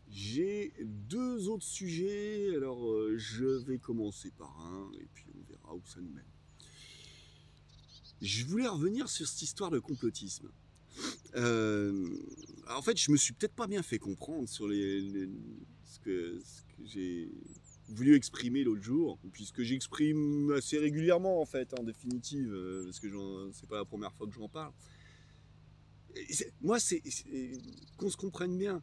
J'ai deux autres sujets. Alors, je vais commencer par un, et puis on verra où ça nous mène. Je voulais revenir sur cette histoire de complotisme. En fait, je me suis peut-être pas bien fait comprendre sur ce que j'ai voulu exprimer l'autre jour, puisque j'exprime assez régulièrement en fait, en définitive, parce que c'est pas la première fois que j'en parle. Moi, c'est qu'on se comprenne bien.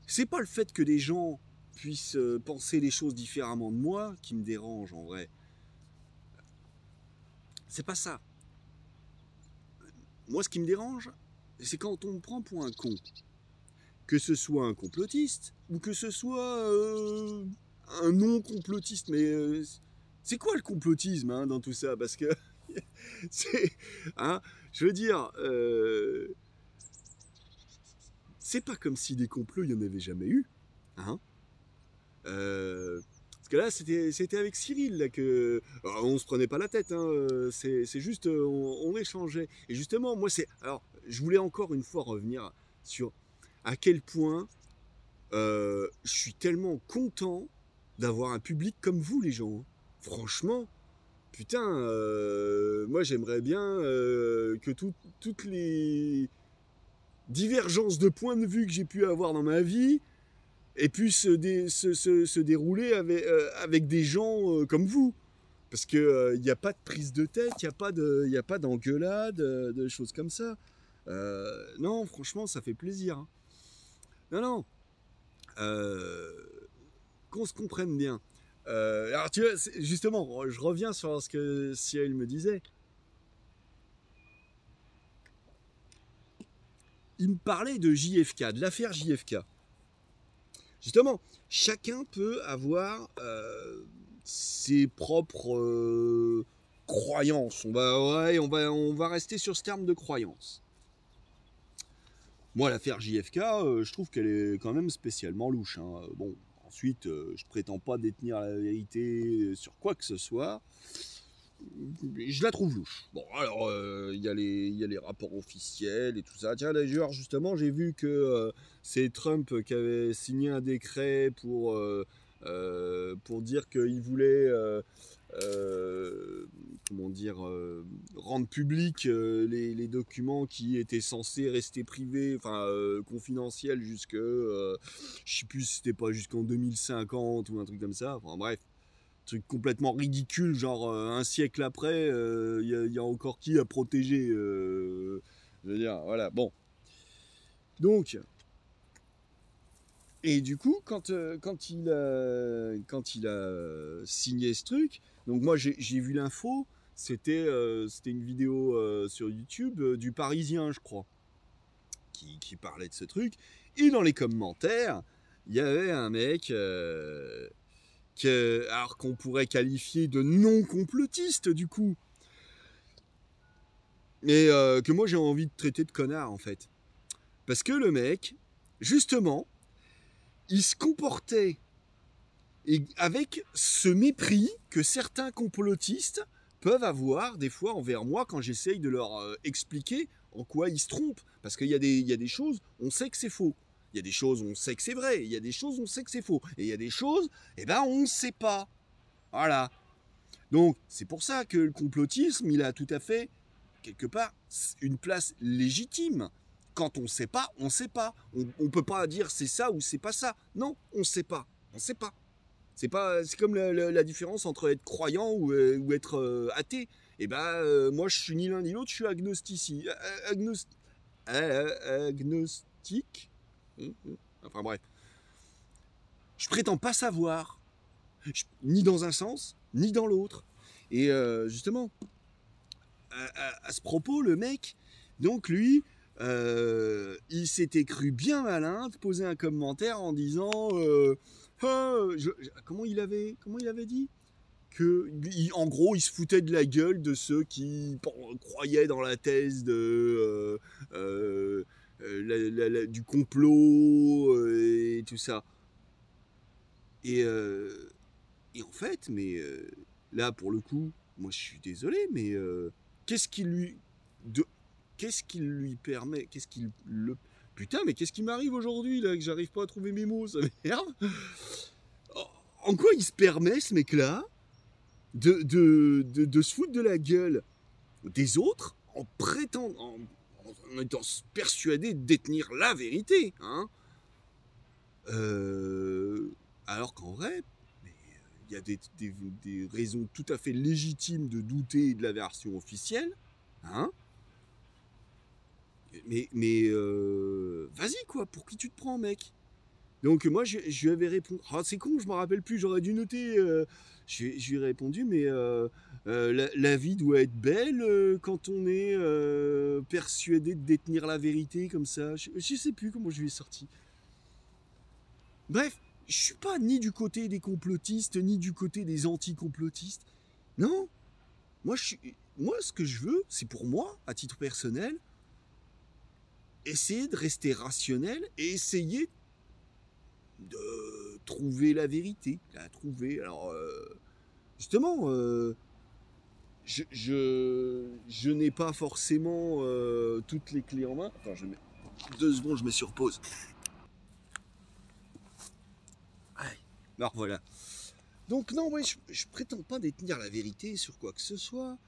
C'est pas le fait que des gens puissent penser les choses différemment de moi qui me dérange en vrai. C'est pas ça. Moi, ce qui me dérange, c'est quand on me prend pour un con. Que ce soit un complotiste ou que ce soit un non-complotiste. Mais c'est quoi le complotisme dans tout ça? Parce que c'est, hein, je veux dire, c'est pas comme si des complots, il n'y en avait jamais eu. Hein. Parce que là, c'était avec Cyril là, que on se prenait pas la tête. C'est juste, on échangeait. Et justement, moi, alors, je voulais encore une fois revenir sur à quel point je suis tellement content d'avoir un public comme vous, les gens. Franchement, putain, moi, j'aimerais bien que toutes les divergences de points de vue que j'ai pu avoir dans ma vie et puis se dérouler avec des gens comme vous. Parce qu'il n'y a pas de prise de tête, il y a pas d'engueulade, de choses comme ça. Non, franchement, ça fait plaisir. Hein. Non, non. Euh, qu'on se comprenne bien. Alors, tu vois, justement, je reviens sur ce que Cyril me disait. Il me parlait de JFK, de l'affaire JFK. Justement, chacun peut avoir ses propres croyances. On va rester sur ce terme de croyance. Moi, l'affaire JFK, je trouve qu'elle est quand même spécialement louche. Hein. Bon, ensuite, je prétends pas détenir la vérité sur quoi que ce soit. Je la trouve louche. Bon, alors, il y a les rapports officiels et tout ça. Tiens, d'ailleurs, justement, j'ai vu que c'est Trump qui avait signé un décret pour dire qu'il voulait, comment dire, rendre public les documents qui étaient censés rester privés, enfin, confidentiels jusque, je sais plus si c'était pas jusqu'en 2050 ou un truc comme ça. Enfin, bref truc complètement ridicule, genre un siècle après, y a encore qui à protéger. Je veux dire, voilà, bon. Donc, et du coup, quand il a signé ce truc, donc moi j'ai vu l'info, c'était une vidéo sur YouTube du Parisien, je crois, qui parlait de ce truc. Et dans les commentaires, il y avait un mec alors qu'on pourrait qualifier de non-complotiste du coup, mais que moi j'ai envie de traiter de connard en fait. Parce que le mec, justement, il se comportait avec ce mépris que certains complotistes peuvent avoir des fois envers moi quand j'essaye de leur expliquer en quoi ils se trompent. Parce qu'il y a des choses, on sait que c'est faux. Il y a des choses, on sait que c'est vrai. Il y a des choses, on sait que c'est faux. Et il y a des choses, eh ben, on ne sait pas. Voilà. Donc, c'est pour ça que le complotisme, il a tout à fait, quelque part, une place légitime. Quand on ne sait pas, on ne sait pas. On ne peut pas dire c'est ça ou c'est pas ça. Non, on ne sait pas. On ne sait pas. C'est comme la différence entre être croyant ou être athée. Et ben, moi, je suis ni l'un ni l'autre, je suis agnostique. Enfin bref. Je prétends pas savoir, ni dans un sens, ni dans l'autre. Et justement, à ce propos, le mec, donc lui, il s'était cru bien malin de poser un commentaire en disant comment il avait dit que en gros il se foutait de la gueule de ceux qui croyaient dans la thèse de du complot et tout ça et, et en fait mais là pour le coup moi je suis désolé mais qu'est-ce qui lui de qu'est-ce qui lui permet, qu'est-ce qui le... Putain, mais qu'est-ce qui m'arrive aujourd'hui, là, que j'arrive pas à trouver mes mots, ça m'énerve. En quoi il se permet, ce mec-là, de se foutre de la gueule des autres en prétendant, en étant persuadé de détenir la vérité, hein, alors qu'en vrai, il y a des raisons tout à fait légitimes de douter de la version officielle, hein. Mais vas-y quoi, pour qui tu te prends, mec? Donc moi je lui avais répondu, ah, c'est con, je me rappelle plus, j'aurais dû noter, je lui ai répondu, mais la vie doit être belle quand on est persuadé de détenir la vérité comme ça. Je sais plus comment je lui ai sorti. Bref, je suis pas ni du côté des complotistes, ni du côté des anti-complotistes. Non, moi, ce que je veux, c'est pour moi, à titre personnel, essayer de rester rationnel et essayer de trouver la vérité. La trouver. Alors, justement, je n'ai pas forcément toutes les clés en main. Attends, 2 secondes, je me surpose. Alors voilà. Donc non, ouais, je prétends pas détenir la vérité sur quoi que ce soit.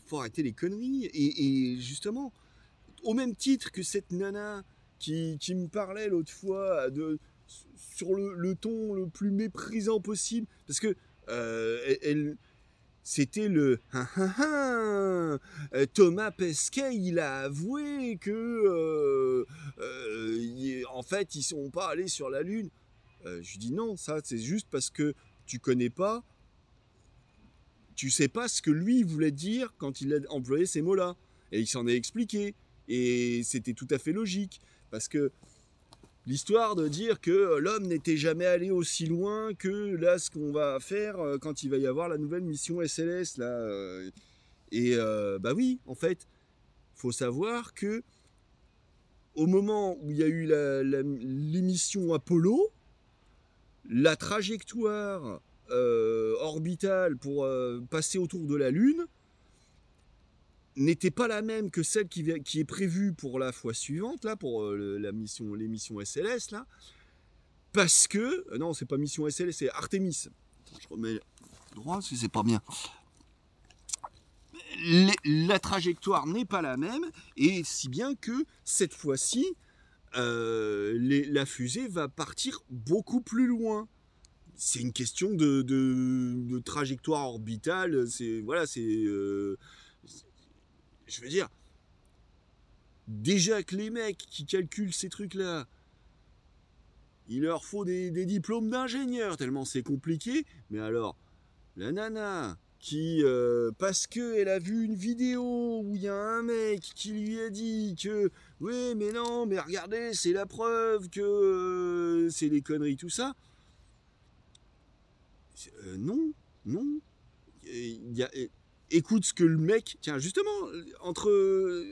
Faut arrêter les conneries. Et justement, au même titre que cette nana qui me parlait l'autre fois sur le ton le plus méprisant possible, parce que c'était le Thomas Pesquet, il a avoué que en fait ils sont pas allés sur la Lune. Je lui dis non, ça c'est juste parce que tu connais pas, tu sais pas ce que lui voulait dire quand il a employé ces mots-là. Et il s'en est expliqué. Et c'était tout à fait logique. Parce que l'histoire de dire que l'homme n'était jamais allé aussi loin que là ce qu'on va faire quand il va y avoir la nouvelle mission SLS là. Bah oui, en fait, faut savoir que au moment où il y a eu l'émission Apollo, la trajectoire orbitale pour passer autour de la Lune n'était pas la même que celle qui est prévue pour la fois suivante, là, pour les missions SLS, là, parce que... non, c'est pas mission SLS, c'est Artemis. Je remets droit, parce que c'est pas bien. La trajectoire n'est pas la même, et si bien que cette fois-ci, la fusée va partir beaucoup plus loin. C'est une question de trajectoire orbitale. C'est voilà, je veux dire, déjà que les mecs qui calculent ces trucs-là, il leur faut des diplômes d'ingénieur tellement c'est compliqué. Mais alors, la nana qui, parce qu'elle a vu une vidéo où il y a un mec qui lui a dit que oui mais non mais regardez c'est la preuve que c'est des conneries tout ça, non écoute ce que le mec, tiens justement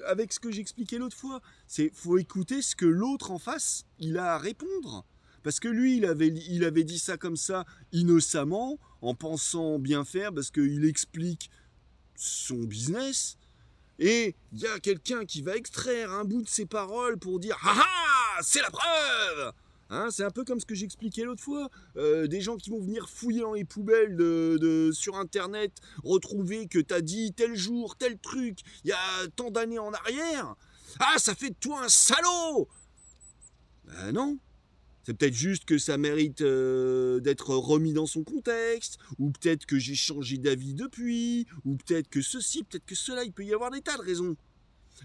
avec ce que j'expliquais l'autre fois, faut écouter ce que l'autre en face il a à répondre. Parce que lui, il avait dit ça comme ça, innocemment, en pensant bien faire, parce qu'il explique son business. Et il y a quelqu'un qui va extraire un bout de ses paroles pour dire « Ah ah, c'est la preuve !» Hein, c'est un peu comme ce que j'expliquais l'autre fois. Des gens qui vont venir fouiller dans les poubelles sur Internet, retrouver que t'as dit tel jour, tel truc, il y a tant d'années en arrière. Ah, ça fait de toi un salaud! Ben non. C'est peut-être juste que ça mérite d'être remis dans son contexte, ou peut-être que j'ai changé d'avis depuis, ou peut-être que ceci, peut-être que cela, il peut y avoir des tas de raisons.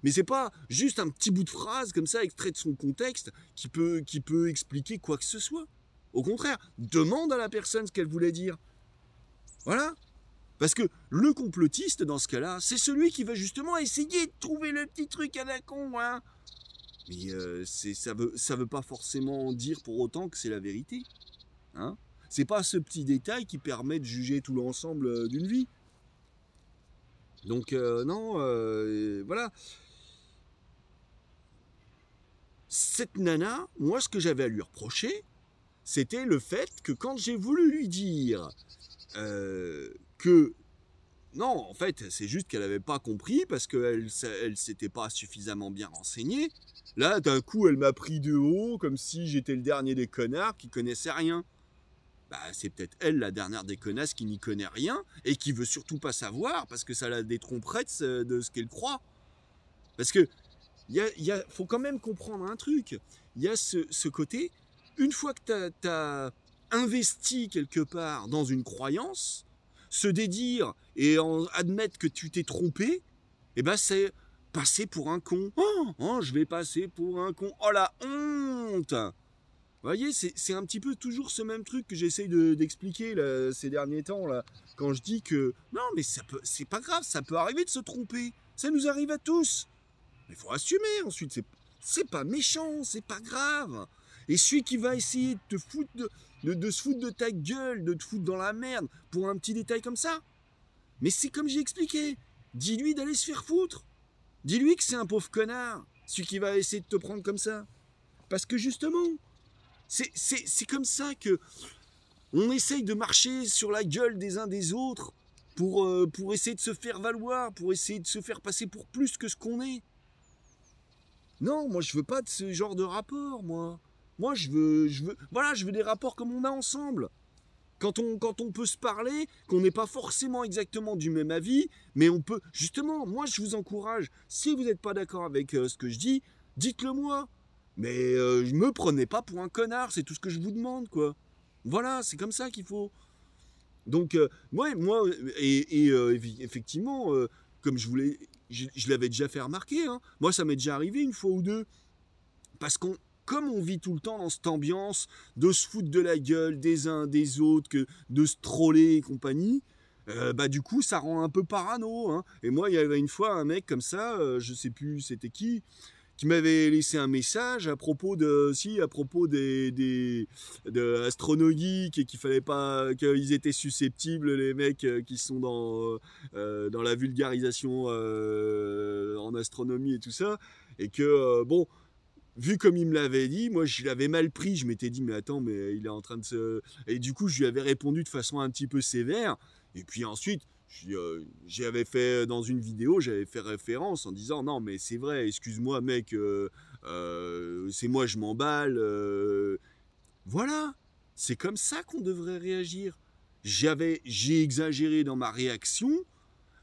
Mais c'est pas juste un petit bout de phrase comme ça, extrait de son contexte, qui peut expliquer quoi que ce soit. Au contraire, demande à la personne ce qu'elle voulait dire. Voilà. Parce que le complotiste, dans ce cas-là, c'est celui qui va justement essayer de trouver le petit truc à la con, hein. Mais ça veut pas forcément dire pour autant que c'est la vérité. Hein, c'est pas ce petit détail qui permet de juger tout l'ensemble d'une vie. Donc non, voilà. Cette nana, moi ce que j'avais à lui reprocher, c'était le fait que quand j'ai voulu lui dire que non, en fait, c'est juste qu'elle n'avait pas compris parce qu'elle elle s'était pas suffisamment bien renseignée. Là, d'un coup, elle m'a pris de haut comme si j'étais le dernier des connards qui connaissait rien. Bah, c'est peut-être elle, la dernière des connasses, qui n'y connaît rien et qui veut surtout pas savoir parce que ça la détromperait de ce qu'elle croit. Parce que faut quand même comprendre un truc. Il y a ce côté, une fois que tu as investi quelque part dans une croyance, se dédire et admettre que tu t'es trompé, eh ben c'est passer pour un con. Oh, je vais passer pour un con. Oh la honte! Vous voyez, c'est un petit peu toujours ce même truc que j'essaye d'expliquer ces derniers temps là. Quand je dis que non, mais c'est pas grave, ça peut arriver de se tromper. Ça nous arrive à tous. Mais il faut assumer ensuite. C'est pas méchant, c'est pas grave. Et celui qui va essayer de te foutre de se foutre de ta gueule, de te foutre dans la merde pour un petit détail comme ça. Mais c'est comme j'ai expliqué. Dis-lui d'aller se faire foutre. Dis-lui que c'est un pauvre connard, celui qui va essayer de te prendre comme ça. Parce que justement, c'est comme ça que on essaye de marcher sur la gueule des uns des autres pour essayer de se faire valoir, pour essayer de se faire passer pour plus que ce qu'on est. Non, moi je veux pas de ce genre de rapport, moi. Moi je veux des rapports comme on a ensemble. Quand on peut se parler, qu'on n'est pas forcément exactement du même avis, mais on peut, justement, moi je vous encourage, si vous n'êtes pas d'accord avec ce que je dis, dites-le moi. Mais me prenez pas pour un connard, c'est tout ce que je vous demande, quoi. Voilà, c'est comme ça qu'il faut. Donc, moi, effectivement, comme je l'avais déjà fait remarquer, hein, moi ça m'est déjà arrivé une fois ou deux, parce comme on vit tout le temps dans cette ambiance de se foutre de la gueule des uns des autres, de se troller et compagnie, bah du coup ça rend un peu parano. Hein. Et moi il y avait une fois un mec comme ça, je sais plus c'était qui m'avait laissé un message à propos de astronogeek et qu'il fallait pas qu'ils étaient susceptibles les mecs qui sont dans la vulgarisation en astronomie et tout ça et que bon vu comme il me l'avait dit, moi je l'avais mal pris, je m'étais dit mais attends mais il est en train de se... Et du coup je lui avais répondu de façon un petit peu sévère, et puis ensuite j'avais fait dans une vidéo, j'avais fait référence en disant non mais c'est vrai, excuse-moi mec, c'est moi je m'emballe, voilà, c'est comme ça qu'on devrait réagir. J'ai exagéré dans ma réaction,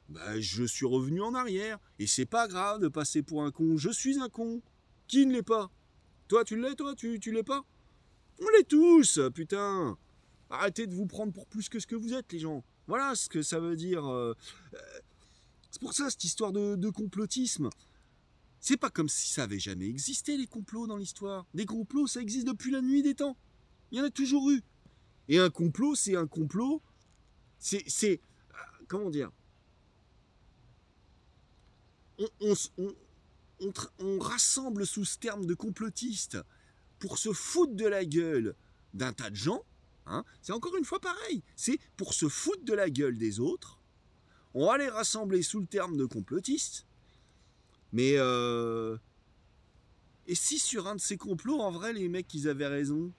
bah, je suis revenu en arrière, et c'est pas grave de passer pour un con, je suis un con. Qui ne l'est pas? Toi, tu l'es, toi? Tu l'es pas? On l'est tous, putain! Arrêtez de vous prendre pour plus que ce que vous êtes, les gens. Voilà ce que ça veut dire. C'est pour ça, cette histoire de complotisme. C'est pas comme si ça avait jamais existé, les complots dans l'histoire. Des complots, ça existe depuis la nuit des temps. Il y en a toujours eu. Et un complot, c'est un complot. C'est comment dire? On rassemble sous ce terme de complotiste pour se foutre de la gueule d'un tas de gens. Hein, c'est encore une fois pareil. C'est pour se foutre de la gueule des autres. On va les rassembler sous le terme de complotiste. Mais et si sur un de ces complots, en vrai, les mecs, ils avaient raison?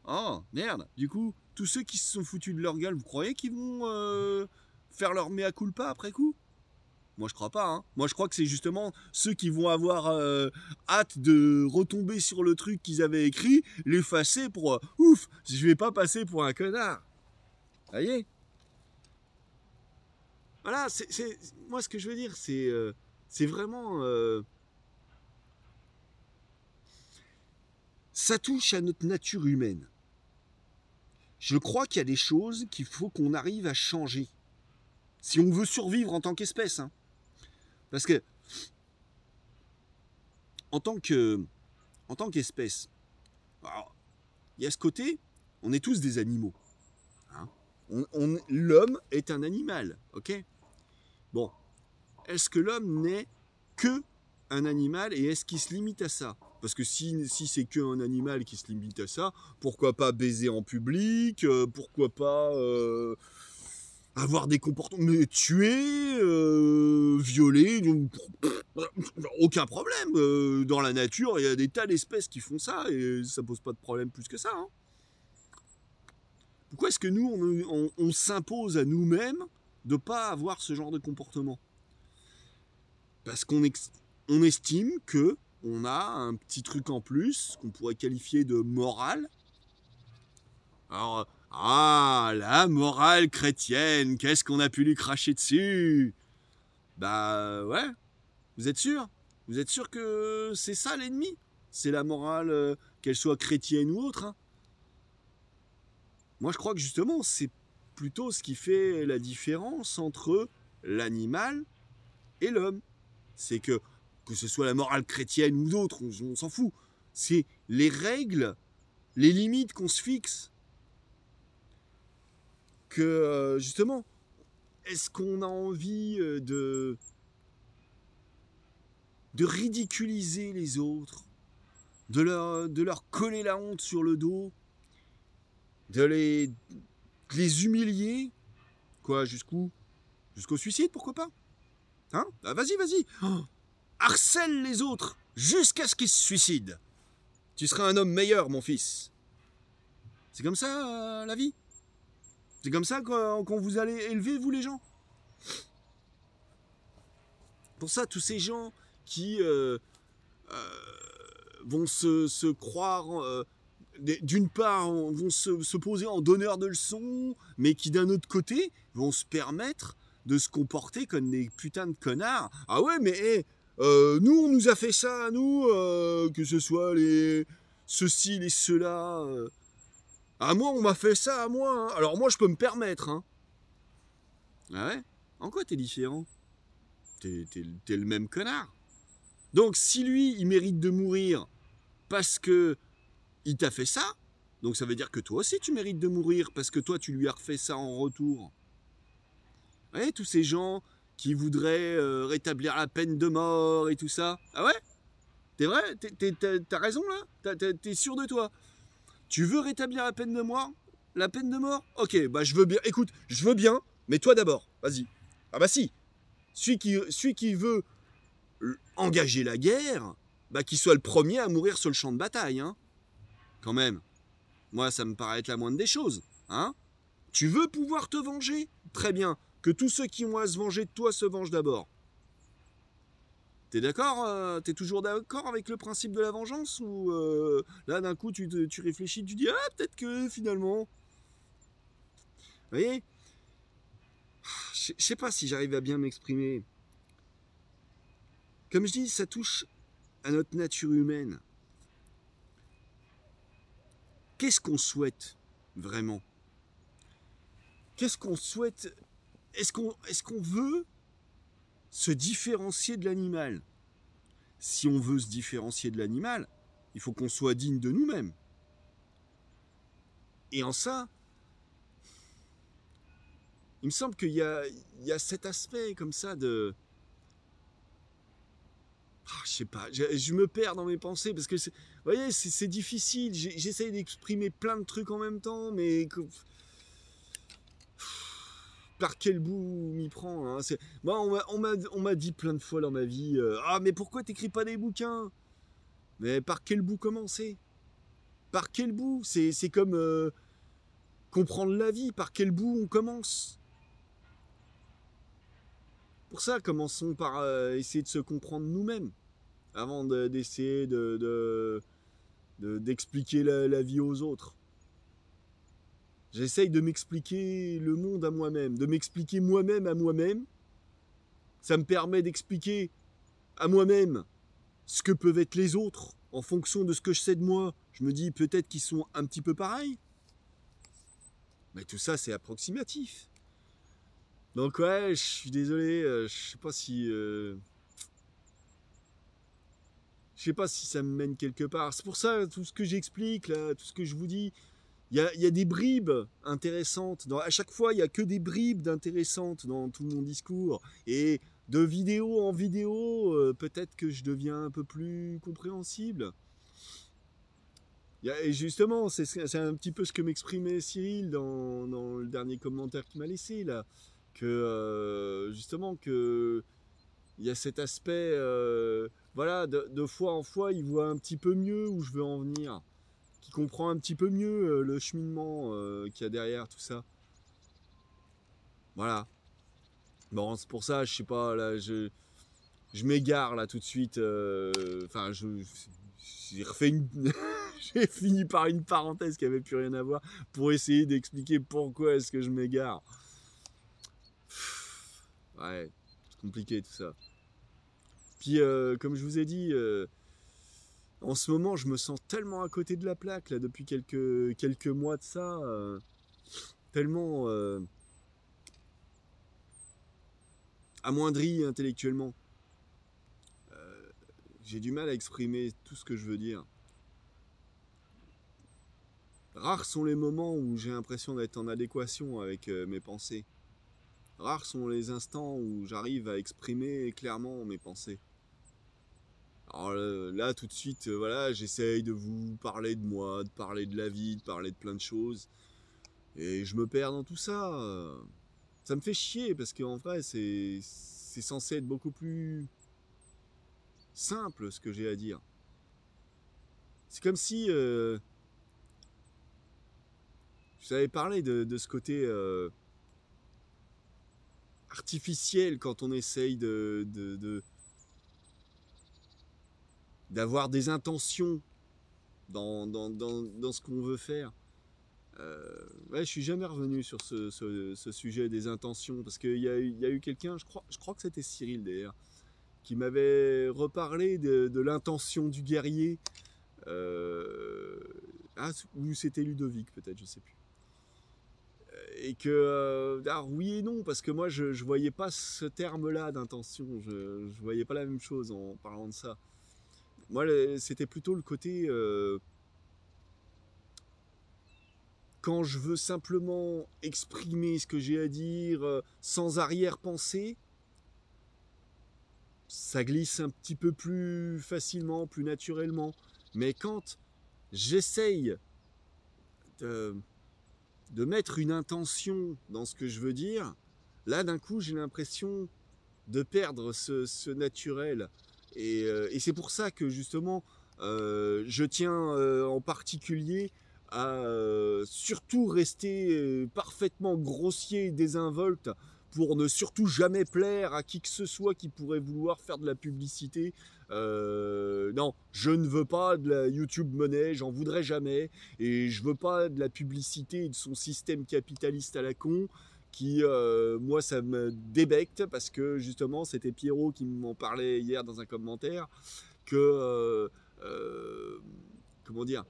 Oh, merde. Du coup, tous ceux qui se sont foutus de leur gueule, vous croyez qu'ils vont faire leur mea culpa après coup? Moi, je crois pas. Hein. Moi, je crois que c'est justement ceux qui vont avoir hâte de retomber sur le truc qu'ils avaient écrit, l'effacer pour ouf, je vais pas passer pour un connard. Vous voyez? Voilà, moi, ce que je veux dire, c'est vraiment. Ça touche à notre nature humaine. Je crois qu'il y a des choses qu'il faut qu'on arrive à changer. Si on veut survivre en tant qu'espèce. Hein. Parce que, en tant qu'espèce, il y a ce côté, on est tous des animaux. Hein. L'homme est un animal, ok? Bon, est-ce que l'homme n'est que un animal et est-ce qu'il se limite à ça? Parce que si c'est qu'un animal qui se limite à ça, pourquoi pas baiser en public? Pourquoi pas avoir des comportements, mais tuer, violer, aucun problème. Dans la nature, il y a des tas d'espèces qui font ça et ça pose pas de problème plus que ça. Hein. Pourquoi est-ce que nous, on s'impose à nous-mêmes de pas avoir ce genre de comportement. Parce qu'on on estime que on a un petit truc en plus qu'on pourrait qualifier de morale. Alors, ah, la morale chrétienne, qu'est-ce qu'on a pu lui cracher dessus? Bah ouais, vous êtes sûr? Vous êtes sûr que c'est ça l'ennemi? C'est la morale, qu'elle soit chrétienne ou autre, hein? Moi je crois que justement c'est plutôt ce qui fait la différence entre l'animal et l'homme. C'est que ce soit la morale chrétienne ou d'autres, on s'en fout. C'est les règles, les limites qu'on se fixe. Que justement, est-ce qu'on a envie de ridiculiser les autres, de leur coller la honte sur le dos, de les humilier? Quoi, jusqu'où? Jusqu'au suicide, pourquoi pas? Hein? Ah, vas-y, vas-y. Oh, harcèle les autres jusqu'à ce qu'ils se suicident. Tu seras un homme meilleur, mon fils. C'est comme ça, la vie? C'est comme ça qu'on vous allez élever, vous, les gens? Pour ça, tous ces gens qui vont se croire, d'une part, vont se poser en donneurs de leçons, mais qui, d'un autre côté, vont se permettre de se comporter comme des putains de connards. Ah ouais, mais nous, on nous a fait ça, nous, que ce soit les ceux-ci, les ceux-là. À moi, on m'a fait ça, à moi. Hein. Alors moi, je peux me permettre. Hein. Ah ouais? En quoi t'es différent? T'es le même connard. Donc si lui, il mérite de mourir parce que il t'a fait ça, donc ça veut dire que toi aussi tu mérites de mourir parce que toi tu lui as refait ça en retour. Vous voyez, tous ces gens qui voudraient rétablir la peine de mort et tout ça. Ah ouais? T'es vrai? T'as raison là? T'es sûr de toi? Tu veux rétablir la peine de mort? La peine de mort? Ok, bah je veux bien. Écoute, je veux bien, mais toi d'abord. Vas-y. Ah bah si. Celui qui veut engager la guerre, bah qu'il soit le premier à mourir sur le champ de bataille, hein. Quand même. Moi, ça me paraît être la moindre des choses, hein. Tu veux pouvoir te venger? Très bien. Que tous ceux qui ont à se venger de toi se vengent d'abord. T'es d'accord? T'es toujours d'accord avec le principe de la vengeance? Ou là, d'un coup, tu réfléchis, tu dis, ah, peut-être que finalement... Vous voyez? Je sais pas si j'arrive à bien m'exprimer. Comme je dis, ça touche à notre nature humaine. Qu'est-ce qu'on souhaite vraiment? Qu'est-ce qu'on souhaite? Est-ce qu'on veut se différencier de l'animal? Si on veut se différencier de l'animal, il faut qu'on soit digne de nous-mêmes. Et en ça, il me semble qu'il y a cet aspect comme ça de... Oh, je sais pas, je me perds dans mes pensées parce que, vous voyez, c'est difficile. J'essaye d'exprimer plein de trucs en même temps, mais par quel bout m'y prend, hein? Moi, on m'a dit plein de fois dans ma vie, ah, mais pourquoi t'écris pas des bouquins? Mais par quel bout commencer? Par quel bout? C'est comme comprendre la vie. Par quel bout on commence? Pour ça, commençons par essayer de se comprendre nous-mêmes avant d'essayer d'expliquer la vie aux autres. J'essaye de m'expliquer le monde à moi-même, de m'expliquer moi-même à moi-même. Ça me permet d'expliquer à moi-même ce que peuvent être les autres en fonction de ce que je sais de moi. Je me dis peut-être qu'ils sont un petit peu pareils. Mais tout ça, c'est approximatif. Donc ouais, je suis désolé, je sais pas si... je sais pas si ça me mène quelque part. C'est pour ça, tout ce que j'explique, là, tout ce que je vous dis, il y a des bribes intéressantes. À chaque fois, il n'y a que des bribes d'intéressantes dans tout mon discours. Et de vidéo en vidéo, peut-être que je deviens un peu plus compréhensible. Et justement, c'est un petit peu ce que m'exprimait Cyril dans le dernier commentaire qu'il m'a laissé, là. Que, justement, que il y a cet aspect, voilà, de fois en fois, il voit un petit peu mieux où je veux en venir. Qui comprend un petit peu mieux le cheminement qu'il y a derrière tout ça. Voilà. Bon, c'est pour ça, je sais pas, là, je m'égare là tout de suite. Enfin, j'ai refait une. J'ai fini par une parenthèse qui avait plus rien à voir pour essayer d'expliquer pourquoi est-ce que je m'égare. Ouais, c'est compliqué tout ça. Puis, comme je vous ai dit, en ce moment, je me sens tellement à côté de la plaque là depuis quelques mois de ça, tellement amoindri intellectuellement. J'ai du mal à exprimer tout ce que je veux dire. Rares sont les moments où j'ai l'impression d'être en adéquation avec mes pensées. Rares sont les instants où j'arrive à exprimer clairement mes pensées. Alors là, tout de suite, voilà, j'essaye de vous parler de moi, de parler de la vie, de parler de plein de choses. Et je me perds dans tout ça. Ça me fait chier parce qu'en vrai, c'est censé être beaucoup plus simple ce que j'ai à dire. C'est comme si je t'avais parlé de ce côté artificiel quand on essaye d'avoir des intentions dans ce qu'on veut faire. Ouais, je suis jamais revenu sur ce sujet des intentions parce qu'il y a eu quelqu'un, je crois que c'était Cyril d'ailleurs, qui m'avait reparlé de l'intention du guerrier. Ou c'était Ludovic peut-être, je sais plus. Et que, oui et non, parce que moi je voyais pas ce terme-là d'intention, je voyais pas la même chose en parlant de ça. Moi, c'était plutôt le côté quand je veux simplement exprimer ce que j'ai à dire sans arrière-pensée, ça glisse un petit peu plus facilement, plus naturellement. Mais quand j'essaye de, de mettre une intention dans ce que je veux dire, là d'un coup j'ai l'impression de perdre ce naturel. Et c'est pour ça que justement je tiens en particulier à surtout rester parfaitement grossier et désinvolte pour ne surtout jamais plaire à qui que ce soit qui pourrait vouloir faire de la publicité. Non, je ne veux pas de la YouTube monnaie, j'en voudrais jamais, et je veux pas de la publicité et de son système capitaliste à la con qui, moi, ça me débecte parce que justement, c'était Pierrot qui m'en parlait hier dans un commentaire que, comment dire,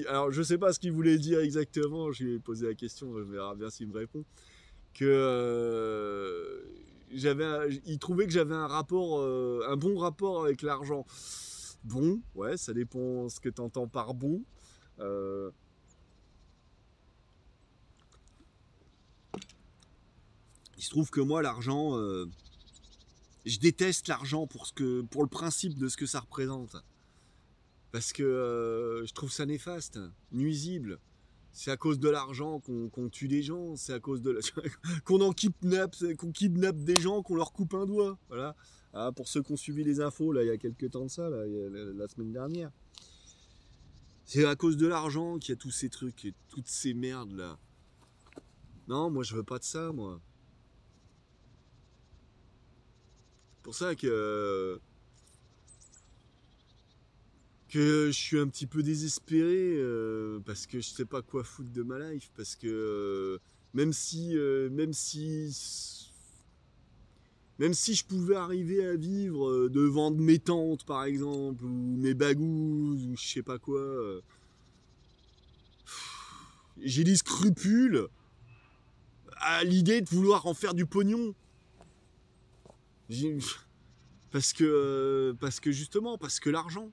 alors je sais pas ce qu'il voulait dire exactement, je lui ai posé la question, je verrai bien s'il me répond, que il trouvait que j'avais un rapport, un bon rapport avec l'argent. Bon, ouais, ça dépend ce que tu entends par bon. Euh, il se trouve que moi, l'argent, je déteste l'argent pour le principe de ce que ça représente. Parce que je trouve ça néfaste, nuisible. C'est à cause de l'argent qu'on tue des gens, c'est à cause de qu'on kidnappe des gens, qu'on leur coupe un doigt. Voilà. Ah, pour ceux qui ont suivi les infos, là, il y a quelques temps de ça, là, la semaine dernière. C'est à cause de l'argent qu'il y a tous ces trucs et toutes ces merdes là. Non, moi je veux pas de ça, moi. C'est pour ça que je suis un petit peu désespéré parce que je sais pas quoi foutre de ma life, parce que même si je pouvais arriver à vivre de vendre mes tentes par exemple ou mes bagous ou je sais pas quoi, j'ai des scrupules à l'idée de vouloir en faire du pognon. Parce que justement, parce que l'argent.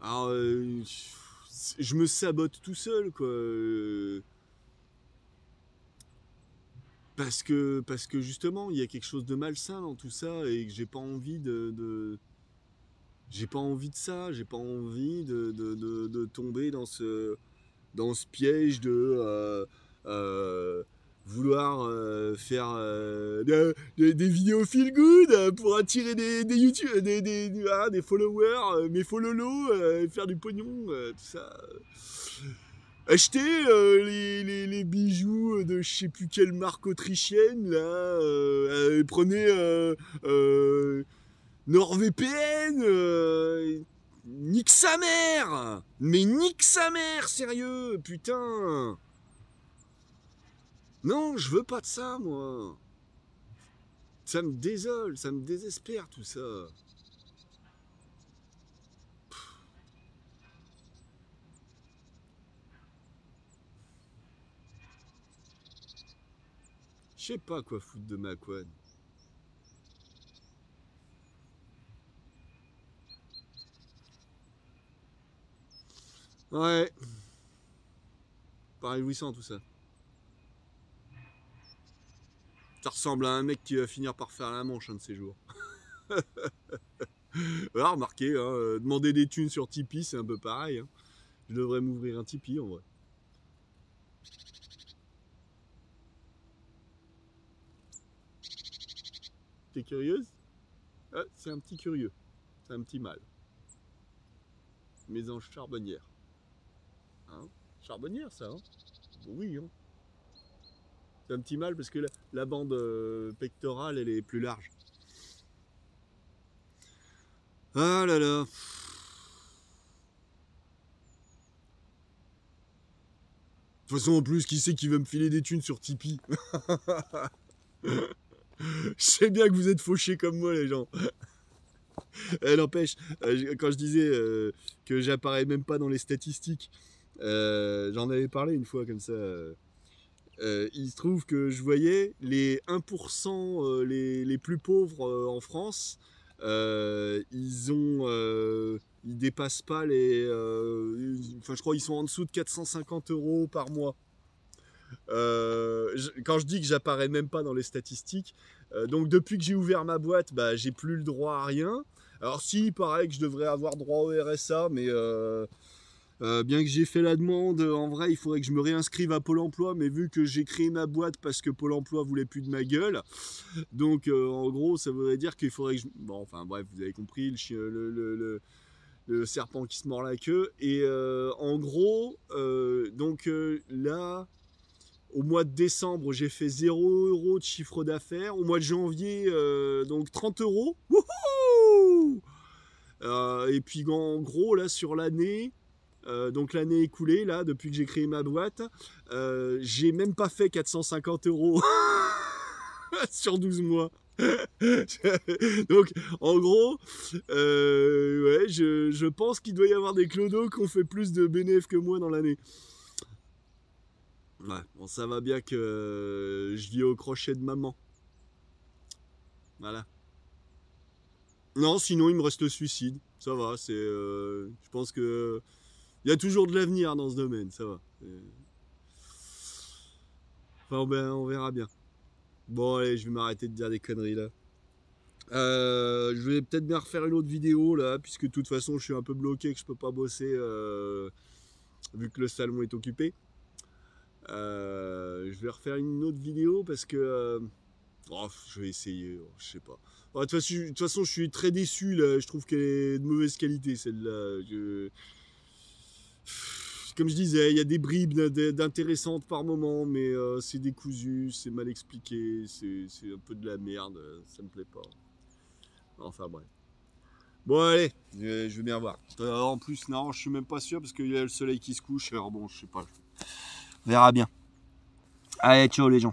Alors, je me sabote tout seul, quoi. Parce que justement, il y a quelque chose de malsain dans tout ça et que j'ai pas envie j'ai pas envie de ça. J'ai pas envie de tomber dans ce piège de vouloir faire des vidéos feel good pour attirer des YouTube, des followers, mes follolos, faire du pognon, tout ça. acheter les bijoux de je sais plus quelle marque autrichienne, là. Prenez NordVPN. Nique sa mère! Mais nique sa mère, sérieux, putain! Non, je veux pas de ça, moi. Ça me désole, ça me désespère, tout ça. Je sais pas quoi foutre de ma couenne. Ouais. Pas réjouissant, tout ça. Ça ressemble à un mec qui va finir par faire la manche un de ces jours. Alors, remarquez, hein, demander des thunes sur Tipeee, c'est un peu pareil. Hein. Je devrais m'ouvrir un Tipeee en vrai. T'es curieuse? Ah, c'est un petit curieux. C'est un petit mâle. Mésange charbonnière. Hein? Charbonnière, ça, hein? Bon, oui, hein. C'est un petit mâle parce que la bande pectorale, elle est plus large. Ah là là. De toute façon, en plus, qui c'est qui veut me filer des thunes sur Tipeee? Je sais bien que vous êtes fauchés comme moi, les gens. N'empêche, quand je disais que j'apparais même pas dans les statistiques, j'en avais parlé une fois comme ça. Il se trouve que je voyais les 1% les plus pauvres en France, ils dépassent pas les. Enfin, je crois qu'ils sont en dessous de 450 € par mois. Quand je dis que j'apparais même pas dans les statistiques, donc depuis que j'ai ouvert ma boîte, bah, j'ai plus le droit à rien. Alors si, il paraît que je devrais avoir droit au RSA, mais bien que j'ai fait la demande, en vrai, il faudrait que je me réinscrive à Pôle emploi, mais vu que j'ai créé ma boîte parce que Pôle emploi voulait plus de ma gueule, donc en gros, ça voudrait dire qu'il faudrait que je... Bon, enfin bref, vous avez compris, le serpent qui se mord la queue. Et en gros, là... Au mois de décembre, j'ai fait 0 € de chiffre d'affaires. Au mois de janvier, donc 30 €. Wouhou! Et puis en gros, là, sur l'année, donc l'année écoulée, là, depuis que j'ai créé ma boîte, j'ai même pas fait 450 € sur 12 mois. Donc, en gros, ouais, je pense qu'il doit y avoir des clodos qui ont fait plus de bénéfices que moi dans l'année. Ouais, bon, ça va bien que je vis au crochet de maman. Voilà. Non, sinon il me reste le suicide. Ça va, c'est. Je pense que il y a toujours de l'avenir dans ce domaine. Ça va. Enfin, ben, on verra bien. Bon, allez, je vais m'arrêter de dire des conneries là. Je vais peut-être bien refaire une autre vidéo là, puisque de toute façon je suis un peu bloqué, que je peux pas bosser vu que le salon est occupé. Je vais refaire une autre vidéo parce que je vais essayer, je sais pas. De toute façon, je suis très déçu là. Je trouve qu'elle est de mauvaise qualité celle-là. Comme je disais, il y a des bribes d'intéressantes par moment, mais c'est décousu, c'est mal expliqué, c'est un peu de la merde, ça me plaît pas. Enfin bref. Bon allez, je vais bien voir. En plus, non, je suis même pas sûr parce qu'il y a le soleil qui se couche. Alors bon, je sais pas. On verra bien. Allez, ciao les gens.